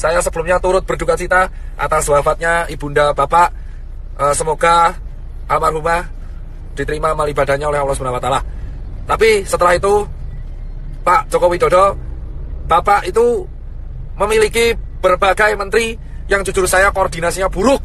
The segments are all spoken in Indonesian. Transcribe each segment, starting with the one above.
Saya sebelumnya turut berduka cita atas wafatnya Ibunda Bapak. Semoga almarhumah diterima amal ibadahnya oleh Allah SWT. Tapi setelah itu, Pak Joko Widodo, Bapak itu memiliki berbagai menteri yang jujur saya koordinasinya buruk.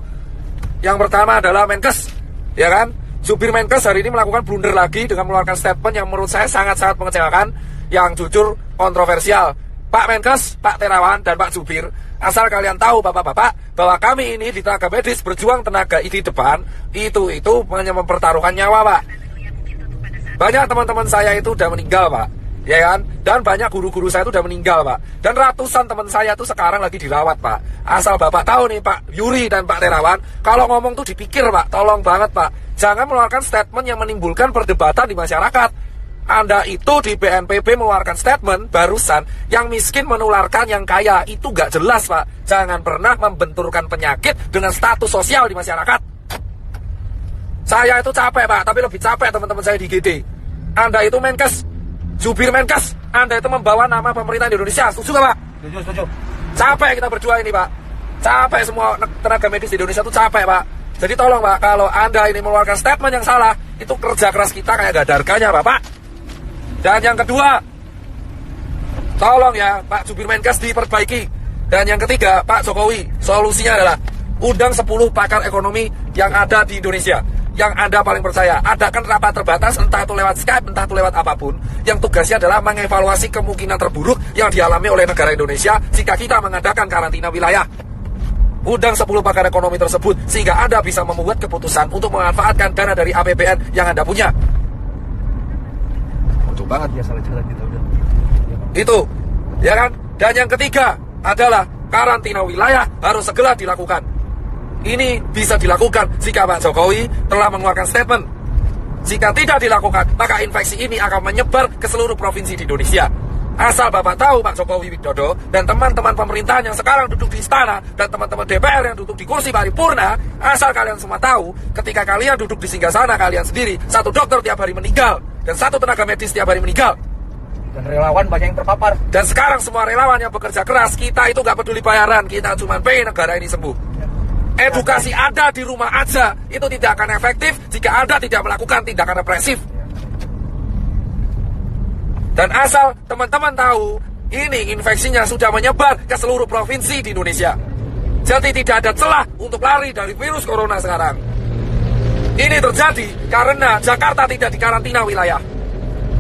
Yang pertama adalah Menkes, ya kan? Jubir Menkes hari ini melakukan blunder lagi dengan mengeluarkan statement yang menurut saya sangat-sangat mengecewakan, yang jujur kontroversial. Pak Menkes, Pak Terawan, dan Pak Jubir, asal kalian tahu bapak-bapak, bahwa kami ini di tenaga medis berjuang tenaga di depan, itu hanya mempertaruhkan nyawa, Pak. Banyak teman-teman saya itu udah meninggal, Pak, ya kan? Dan banyak guru-guru saya itu udah meninggal, Pak. Dan ratusan teman saya itu sekarang lagi dirawat, Pak. Asal bapak tahu nih, Pak Yuri dan Pak Terawan, kalau ngomong tuh dipikir, Pak. Tolong banget, Pak. Jangan mengeluarkan statement yang menimbulkan perdebatan di masyarakat. Anda itu di BNPB mengeluarkan statement barusan, yang miskin menularkan yang kaya. Itu gak jelas, Pak. Jangan pernah membenturkan penyakit dengan status sosial di masyarakat. Saya itu capek, Pak, tapi lebih capek teman-teman saya di GD. Anda itu Menkes, Jubir Menkes, Anda itu membawa nama pemerintah di Indonesia. Setuju gak, Pak? Setuju. Capek kita berdua ini, Pak. Capek semua tenaga medis di Indonesia itu capek, Pak. Jadi tolong, Pak, kalau Anda ini mengeluarkan statement yang salah, itu kerja keras kita kayak gak ada harganya, Bapak. Dan yang kedua, tolong ya Pak Jubir Menkes diperbaiki. Dan yang ketiga, Pak Jokowi, solusinya adalah undang 10 pakar ekonomi yang ada di Indonesia, yang Anda paling percaya. Adakan rapat terbatas, entah itu lewat Skype, entah itu lewat apapun, yang tugasnya adalah mengevaluasi kemungkinan terburuk yang dialami oleh negara Indonesia jika kita mengadakan karantina wilayah. Undang 10 pakar ekonomi tersebut, sehingga Anda bisa membuat keputusan untuk memanfaatkan dana dari APBN yang Anda punya. Banget ya, salah jalan kita udah. Itu, ya kan? Dan yang ketiga adalah karantina wilayah harus segera dilakukan. Ini bisa dilakukan jika Pak Jokowi telah mengeluarkan statement. Jika tidak dilakukan, maka infeksi ini akan menyebar ke seluruh provinsi di Indonesia. Asal Bapak tahu, Pak Jokowi Widodo dan teman-teman pemerintahan yang sekarang duduk di istana dan teman-teman DPR yang duduk di kursi paripurna, asal kalian semua tahu, ketika kalian duduk di singgasana kalian sendiri, satu dokter tiap hari meninggal dan satu tenaga medis tiap hari meninggal. Dan relawan banyak yang terpapar. Dan sekarang semua relawan yang bekerja keras, kita itu gak peduli bayaran, kita cuma pengen negara ini sembuh. Edukasi Anda di rumah aja, itu tidak akan efektif jika Anda tidak melakukan tindakan represif. Dan asal teman-teman tahu, ini infeksinya sudah menyebar ke seluruh provinsi di Indonesia. Jadi tidak ada celah untuk lari dari virus corona sekarang. Ini terjadi karena Jakarta tidak dikarantina wilayah.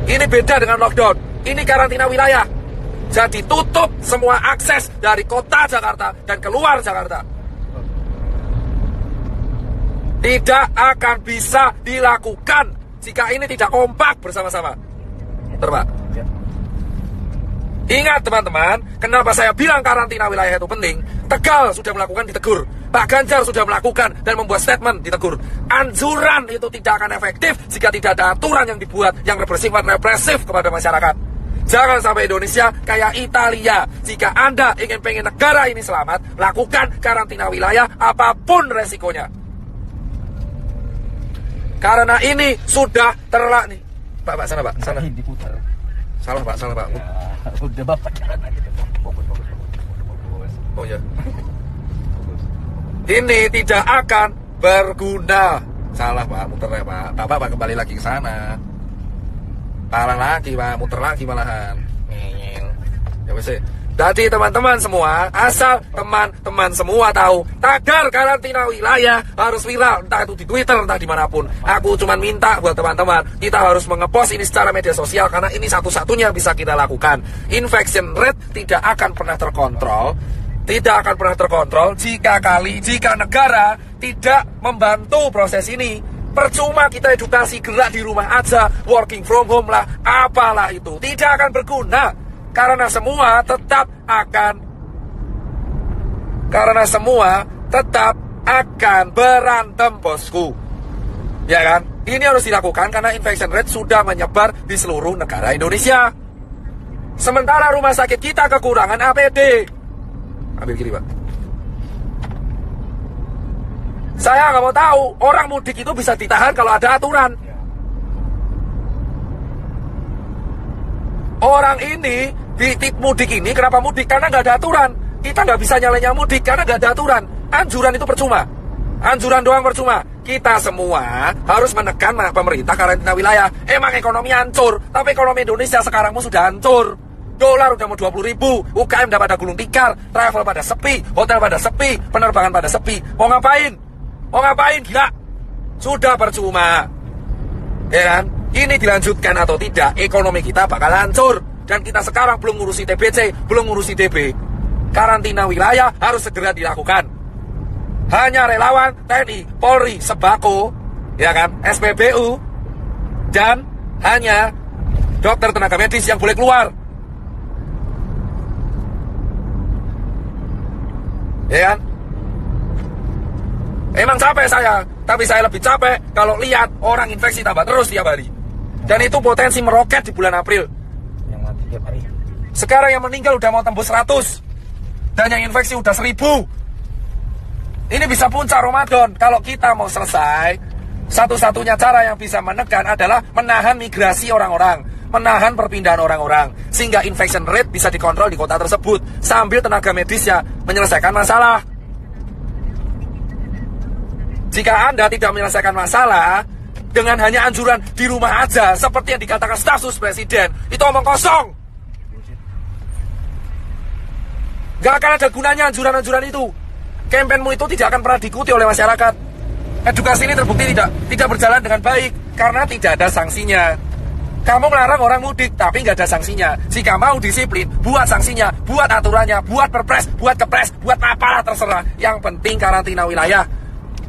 Ini beda dengan lockdown. Ini karantina wilayah. Jadi tutup semua akses dari kota Jakarta dan keluar Jakarta. Tidak akan bisa dilakukan jika ini tidak kompak bersama-sama. Terpak. Ingat teman-teman, kenapa saya bilang karantina wilayah itu penting? Tegal sudah melakukan, ditegur. Pak Ganjar sudah melakukan dan membuat statement, ditegur. Anjuran itu tidak akan efektif jika tidak ada aturan yang dibuat yang bersifat represif kepada masyarakat. Jangan sampai Indonesia kayak Italia. Jika Anda pengen negara ini selamat, lakukan karantina wilayah apapun resikonya. Karena ini sudah terlalu nih. Pak, sana Pak, sana. Diputar. Salah Pak. Ya, udah Bapak jalan aja. Fokus. Oh ya. Ini tidak akan berguna. Salah Pak, muter ya Pak. Bapak kembali lagi ke sana. Salah lagi Pak, muter lagi malahan. Ngeyel. Ya wes. Jadi teman-teman semua, asal teman-teman semua tahu, tagar karantina wilayah harus viral, entah itu di Twitter, entah dimanapun. Aku cuma minta buat teman-teman, kita harus mengepost ini secara media sosial, karena ini satu-satunya bisa kita lakukan. Infection rate tidak akan pernah terkontrol, jika negara tidak membantu proses ini. Percuma kita edukasi, gerak di rumah aja, working from home lah, apalah itu, tidak akan berguna. Karena semua tetap akan berantem, bosku. Ya kan? Ini harus dilakukan karena infection rate sudah menyebar di seluruh negara Indonesia. Sementara rumah sakit kita kekurangan APD. Ambil kiri, Pak. Saya nggak mau tahu, orang mudik itu bisa ditahan kalau ada aturan. Orang ini, di mudik ini, kenapa mudik? Karena nggak ada aturan. kita nggak bisa nyalain yang mudik karena nggak ada aturan. Anjuran itu percuma. Anjuran doang percuma. Kita semua harus menekan pemerintah karantina wilayah. Emang ekonomi hancur, tapi ekonomi Indonesia sekarang sudah hancur. Dolar udah mau 20.000, UKM udah pada gulung tikar, travel pada sepi, hotel pada sepi, penerbangan pada sepi. Mau ngapain? Mau ngapain? Gila. Sudah percuma. Ya kan? Ini dilanjutkan atau tidak, ekonomi kita bakal hancur. Dan kita sekarang belum ngurusi TBC, belum ngurusi DB. Karantina wilayah harus segera dilakukan. Hanya relawan, TNI, Polri, Sembako, ya kan, SPBU, dan hanya dokter tenaga medis yang boleh keluar. Ya kan? Emang capek saya, tapi saya lebih capek kalau lihat orang infeksi tambah terus tiap hari. Dan itu potensi meroket di bulan April. Yang mati tiap hari. Sekarang yang meninggal udah mau tembus 100. Dan yang infeksi udah 1000. Ini bisa puncak Ramadan. Kalau kita mau selesai, satu-satunya cara yang bisa menekan adalah menahan migrasi orang-orang, menahan perpindahan orang-orang, sehingga infection rate bisa dikontrol di kota tersebut, sambil tenaga medisnya menyelesaikan masalah. Jika Anda tidak menyelesaikan masalah dengan hanya anjuran di rumah aja, seperti yang dikatakan staf sus presiden, itu omong kosong. Gak akan ada gunanya anjuran-anjuran itu. Kampanyemu itu tidak akan pernah diikuti oleh masyarakat. Edukasi ini terbukti tidak berjalan dengan baik karena tidak ada sanksinya. Kamu melarang orang mudik tapi nggak ada sanksinya. Jika mau disiplin, buat sanksinya, buat aturannya, buat perpres, buat kepres, buat apalah terserah. Yang penting karantina wilayah.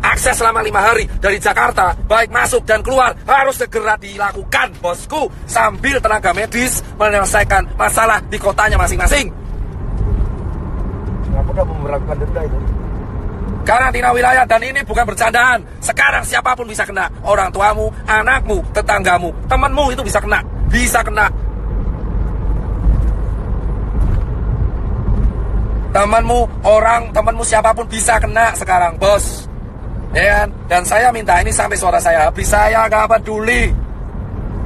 Akses selama 5 hari dari Jakarta, baik masuk dan keluar, harus segera dilakukan, bosku, sambil tenaga medis menyelesaikan masalah di kotanya masing-masing. Singapura memperlakukan denda itu. Karantina wilayah, dan ini bukan bercandaan. Sekarang siapapun bisa kena. Orang tuamu, anakmu, tetanggamu, temanmu itu bisa kena. Bisa kena. Temanmu siapapun bisa kena sekarang, bos. Ya kan? Dan saya minta ini sampai suara saya habis. Saya gak peduli.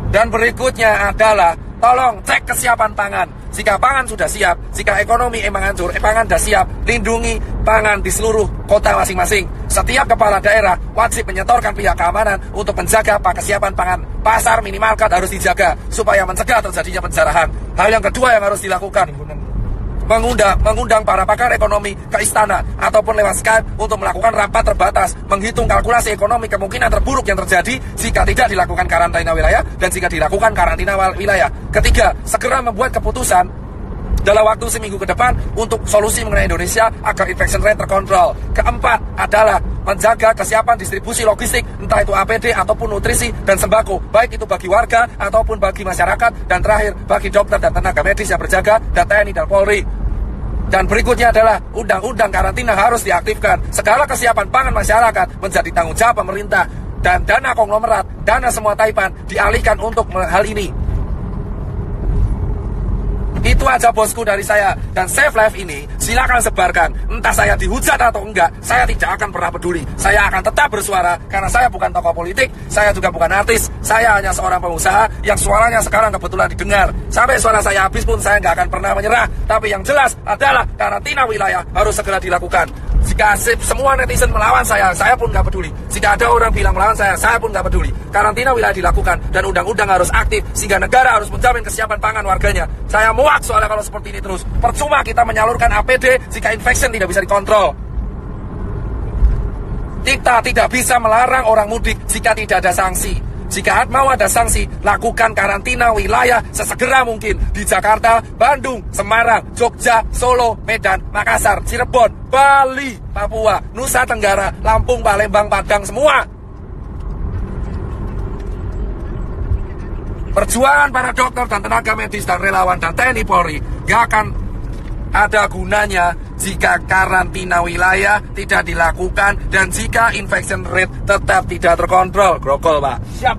Dan berikutnya adalah tolong cek kesiapan pangan. Jika pangan sudah siap, jika ekonomi emang hancur, pangan sudah siap, lindungi pangan di seluruh kota masing-masing. Setiap kepala daerah wajib menyetorkan pihak keamanan untuk menjaga kesiapan pangan. Pasar minimarket harus dijaga supaya mencegah terjadinya penjarahan. Hal yang kedua yang harus dilakukan, mengundang para pakar ekonomi ke istana ataupun lewat Skype untuk melakukan rapat terbatas, menghitung kalkulasi ekonomi kemungkinan terburuk yang terjadi jika tidak dilakukan karantina wilayah dan jika dilakukan karantina wilayah. Ketiga, segera membuat keputusan dalam waktu seminggu ke depan untuk solusi mengenai Indonesia agar infection rate terkontrol. Keempat adalah menjaga kesiapan distribusi logistik, entah itu APD ataupun nutrisi dan sembako, baik itu bagi warga ataupun bagi masyarakat, dan terakhir bagi dokter dan tenaga medis yang berjaga, dan TNI dan Polri. Dan berikutnya adalah undang-undang karantina harus diaktifkan. Segala kesiapan pangan masyarakat menjadi tanggung jawab pemerintah, dan dana konglomerat, dana semua taipan dialihkan untuk hal ini. Itu aja bosku dari saya. Dan Save Life ini silakan sebarkan. Entah saya dihujat atau enggak, saya tidak akan pernah peduli. Saya akan tetap bersuara karena saya bukan tokoh politik, saya juga bukan artis. Saya hanya seorang pengusaha yang suaranya sekarang kebetulan didengar. Sampai suara saya habis pun saya nggak akan pernah menyerah. Tapi yang jelas adalah karantina wilayah harus segera dilakukan. Jika semua netizen melawan saya pun nggak peduli. Jika ada orang bilang melawan saya pun nggak peduli. Karantina wilayah dilakukan dan undang-undang harus aktif sehingga negara harus menjamin kesiapan pangan warganya. Saya muak soalnya kalau seperti ini terus. Percuma kita menyalurkan APD jika infection tidak bisa dikontrol. Kita tidak bisa melarang orang mudik jika tidak ada sanksi. Jika mau ada sanksi, lakukan karantina wilayah sesegera mungkin di Jakarta, Bandung, Semarang, Jogja, Solo, Medan, Makassar, Cirebon, Bali, Papua, Nusa Tenggara, Lampung, Palembang, Padang, semua. Perjuangan para dokter dan tenaga medis dan relawan dan TNI Polri gak akan ada gunanya jika karantina wilayah tidak dilakukan dan jika infection rate tetap tidak terkontrol. Grogol, Pak. Siap.